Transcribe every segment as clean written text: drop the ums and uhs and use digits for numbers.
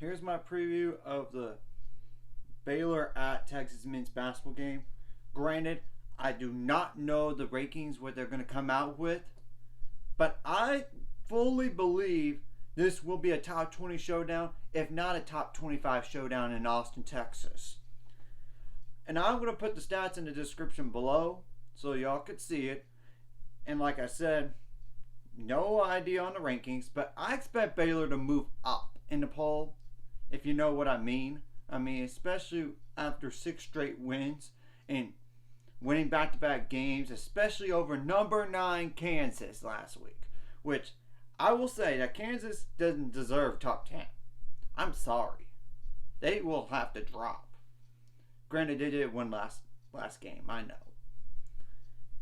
here's my preview of the Baylor at Texas men's basketball game. Granted, I do not know the rankings, what they're going to come out with, but I fully believe this will be a top 20 showdown, if not a top 25 showdown in Austin, Texas. And I'm going to put the stats in the description below so y'all could see it. And like I said, no idea on the rankings, but I expect Baylor to move up in the poll, if you know what I mean. I mean, especially after 6 straight wins and winning back-to-back games, especially over number 9 Kansas last week, which I will say that Kansas doesn't deserve top 10. I'm sorry. They will have to drop. Granted, they did win last game, I know.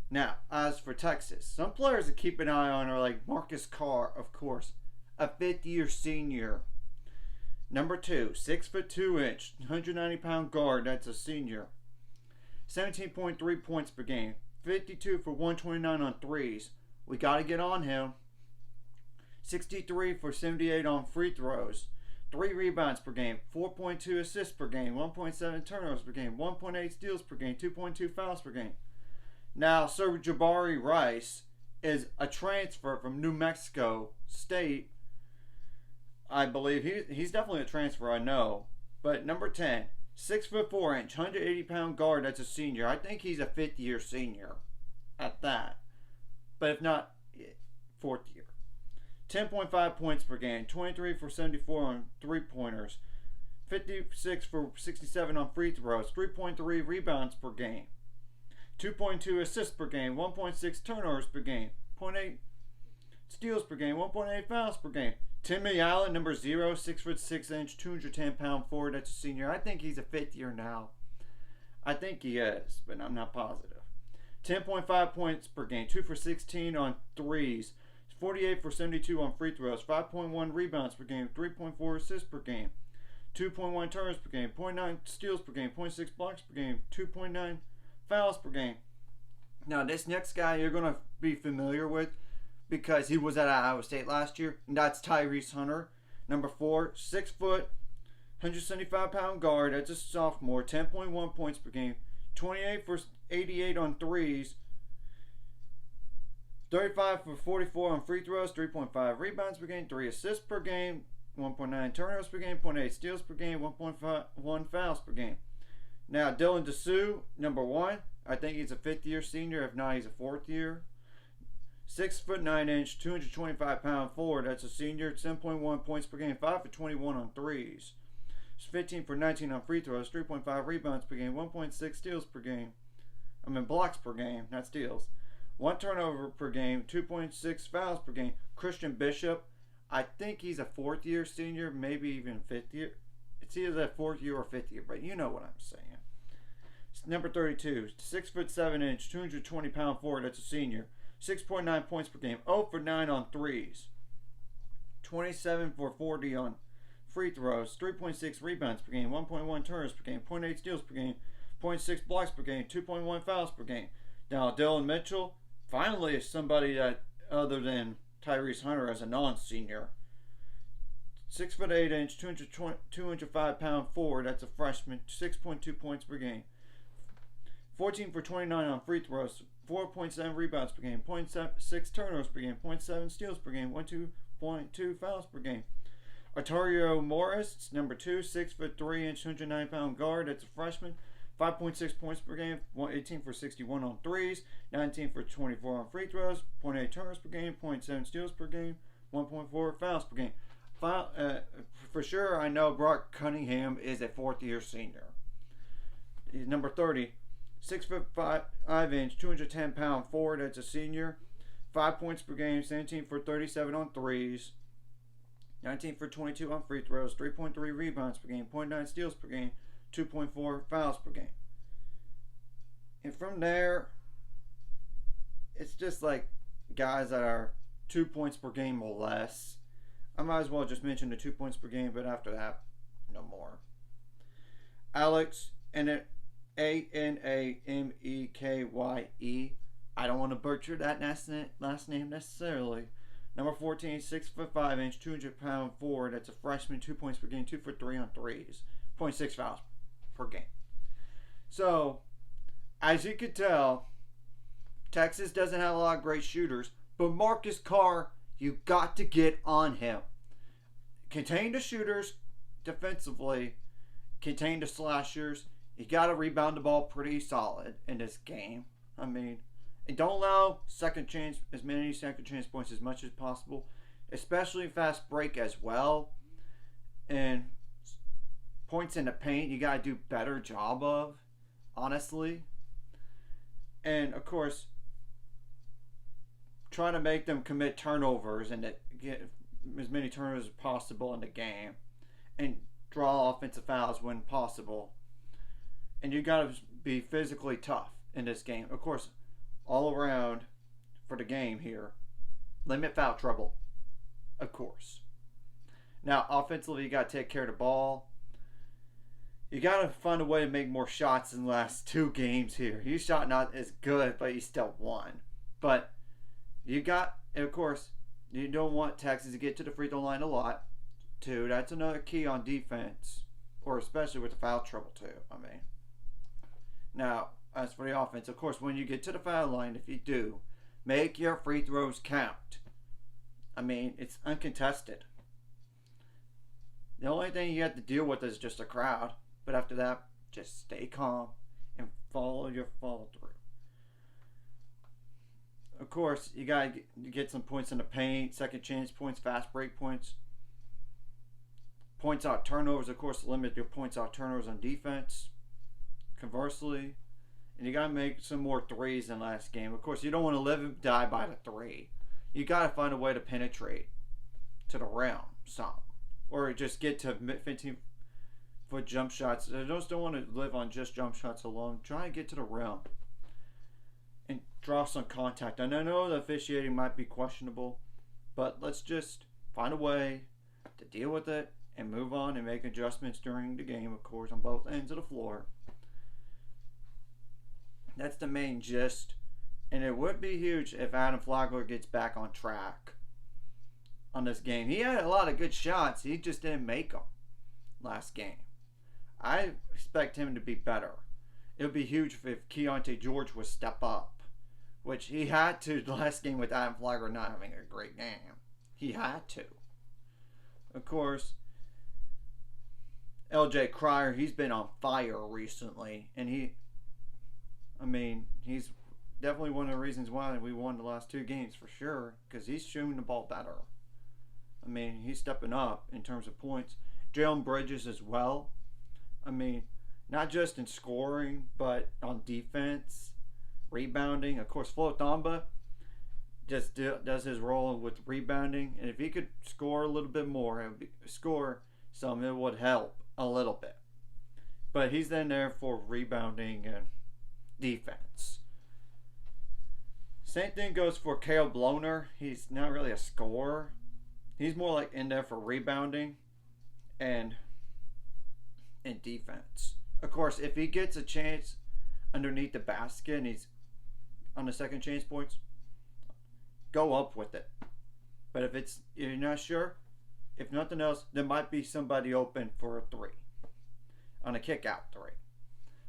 Now, as for Texas, some players to keep an eye on are like Marcus Carr, of course, a 5th-year senior. Number 2, 6'2", 190-pound guard, that's a senior. 17.3 points per game, 52 for 129 on threes. We got to get on him. 63 for 78 on free throws. 3 rebounds per game, 4.2 assists per game, 1.7 turnovers per game, 1.8 steals per game, 2.2 fouls per game. Now, Sir Jabari Rice is a transfer from New Mexico State. I believe he's definitely a transfer, I know. But number 10, 6'4", 180-pound guard, that's a senior. I think he's a 5th-year senior at that. But if not, 4th year. 10.5 points per game, 23 for 74 on three-pointers, 56 for 67 on free throws, 3.3 rebounds per game, 2.2 assists per game, 1.6 turnovers per game, 0.8 steals per game, 1.8 fouls per game. Timmy Allen, number 0, 6'6", 210-pound forward, that's a senior. I think he's a 5th year now. I think he is, but I'm not positive. 10.5 points per game, 2 for 16 on threes, 48 for 72 on free throws, 5.1 rebounds per game, 3.4 assists per game, 2.1 turnovers per game, 0.9 steals per game, 0.6 blocks per game, 2.9 fouls per game. Now, this next guy you're going to be familiar with because he was at Iowa State last year, and that's Tyrese Hunter. Number 4, 6 foot, 175-pound guard, that's a sophomore, 10.1 points per game, 28 for 88 on threes, 35 for 44 on free throws, 3.5 rebounds per game, 3 assists per game, 1.9 turnovers per game, 0.8 steals per game, 1.1 fouls per game. Now, Dylan Dessou, number 1. I think he's a 5th-year senior. If not, he's a 4th year. 6'9", 225-pound forward. That's a senior. 10.1 points per game, 5 for 21 on threes. 15 for 19 on free throws, 3.5 rebounds per game, 1.6 steals per game. Blocks per game, not steals. 1 turnover per game, 2.6 fouls per game. Christian Bishop, I think he's a 4th-year senior, maybe even 5th year. It's either that 4th year or 5th year, but you know what I'm saying. Number 32, 6'7", 220-pound forward, that's a senior. 6.9 points per game, 0 for 9 on threes. 27 for 40 on free throws, 3.6 rebounds per game, 1.1 turnovers per game, 0.8 steals per game, 0.6 blocks per game, 2.1 fouls per game. Now, Dylan Mitchell, finally is somebody that, other than Tyrese Hunter, as a non-senior. 6'8", 205-pound forward, that's a freshman, 6.2 points per game. 14 for 29 on free throws, 4.7 rebounds per game, 0.6 turnovers per game, 0.7 steals per game, 1.2 fouls per game. Artario Morris, number 2, 6'3", 209-pound guard, that's a freshman. 5.6 points per game, 18 for 61 on threes, 19 for 24 on free throws, 0.8 turnovers per game, 0.7 steals per game, 1.4 fouls per game. For sure, I know Brock Cunningham is a 4th-year senior. He's number 30, 6'5", 210-pound forward, that's a senior. 5 points per game, 17 for 37 on threes, 19 for 22 on free throws, 3.3 rebounds per game, 0.9 steals per game, 2.4 fouls per game. And from there, it's just like guys that are 2 points per game or less. I might as well just mention the 2 points per game, but after that, no more. Alex, Anamekye. I don't want to butcher that last name necessarily, Number 14, 6'5", 200-pound forward. That's a freshman, 2 points per game, 2 for 3 on threes, 0.6 fouls per game. So, as you can tell, Texas doesn't have a lot of great shooters, but Marcus Carr, you got to get on him. Contain the shooters defensively, contain the slashers. You got to rebound the ball pretty solid in this game. I mean, and don't allow as many second chance points as much as possible, especially fast break as well. And points in the paint, you got to do better job of, honestly. And of course, trying to make them commit turnovers and get as many turnovers as possible in the game, and draw offensive fouls when possible. And you got to be physically tough in this game. Of course, all around for the game here, limit foul trouble, of course. Now, offensively, you got to take care of the ball. You got to find a way to make more shots in the last 2 games here. You shot not as good, but you still won. But you got, and of course, you don't want Texas to get to the free throw line a lot, too. That's another key on defense, or especially with the foul trouble, too. I mean, now, as for the offense, of course, when you get to the foul line, if you do, make your free throws count. I mean, it's uncontested. The only thing you have to deal with is just a crowd. But after that, just stay calm and follow your follow through. Of course, you got to get some points in the paint, second chance points, fast break points. Points out turnovers, of course, limit your points out turnovers on defense. Conversely, and you got to make some more threes than last game. Of course, you don't want to live and die by the 3. You got to find a way to penetrate to the rim some. Or just get to 15-foot jump shots. I just don't want to live on just jump shots alone. Try and get to the rim and draw some contact. And I know the officiating might be questionable, but let's just find a way to deal with it and move on and make adjustments during the game, of course, on both ends of the floor. That's the main gist. And it would be huge if Adam Flagler gets back on track on this game. He had a lot of good shots. He just didn't make them last game. I expect him to be better. It would be huge if Keontae George would step up, which he had to last game with Adam Flagler not having a great game. He had to. Of course, LJ Cryer, he's been on fire recently, and he's definitely one of the reasons why we won the last 2 games for sure, because he's shooting the ball better. I mean, he's stepping up in terms of points. Jalen Bridges as well. I mean, not just in scoring, but on defense, rebounding. Of course, Flo Thamba just does his role with rebounding. And if he could score a little bit more, it would help a little bit. But he's in there for rebounding and defense. Same thing goes for Caleb Lohner. He's not really a scorer. He's more like in there for rebounding and defense. Of course, if he gets a chance underneath the basket and he's on the second chance points, go up with it. But if you're not sure, if nothing else, there might be somebody open for a 3 on a kick out 3.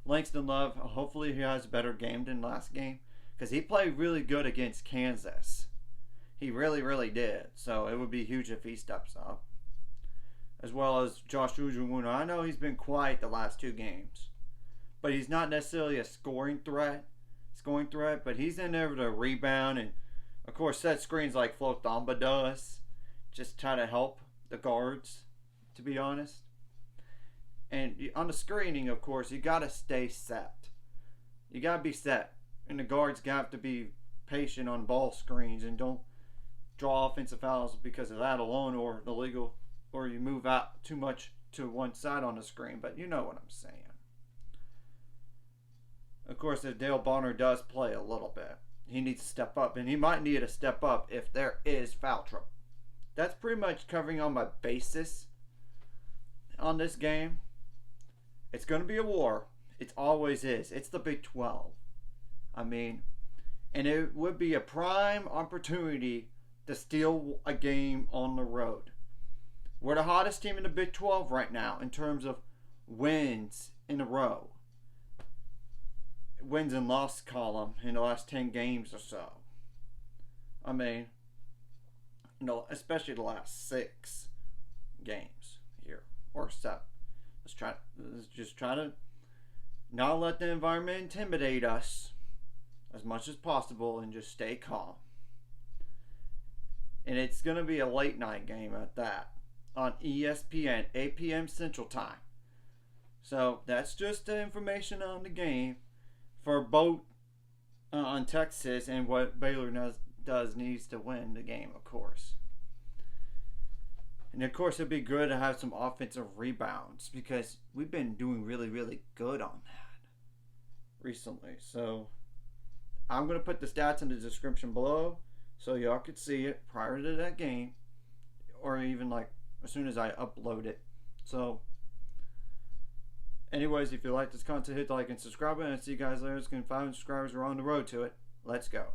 Langston Love, hopefully he has a better game than last game, because he played really good against Kansas. He really, really did. So it would be huge if he steps up. As well as Josh Ujuwuna. I know he's been quiet the last 2 games, but he's not necessarily a scoring threat, but he's in there to rebound and, of course, set screens like Flo Thamba does. Just try to help the guards, to be honest. And on the screening, of course, you got to stay set. You got to be set. And the guards got to be patient on ball screens and don't draw offensive fouls because of that alone, or you move out too much to one side on the screen. But you know what I'm saying. Of course, if Dale Bonner does play a little bit, he needs to step up. And he might need to step up if there is foul trouble. That's pretty much covering all my basis on this game. It's going to be a war. It always is. It's the Big 12. I mean, and it would be a prime opportunity to steal a game on the road. We're the hottest team in the Big 12 right now in terms of wins in a row. Wins and loss column in the last 10 games or so. I mean, especially the last 6 games here, or 7. Let's just try to not let the environment intimidate us as much as possible and just stay calm. And it's going to be a late night game at that on ESPN, 8 p.m. Central Time. So that's just the information on the game for both on Texas, and what Baylor does needs to win the game, of course. And of course, it'd be good to have some offensive rebounds because we've been doing really, really good on that recently. So I'm going to put the stats in the description below so y'all could see it prior to that game, or even like as soon as I upload it. So anyways, if you like this content, hit the like and subscribe button. And see you guys later. It's going to 500 subscribers. We're on the road to it. Let's go.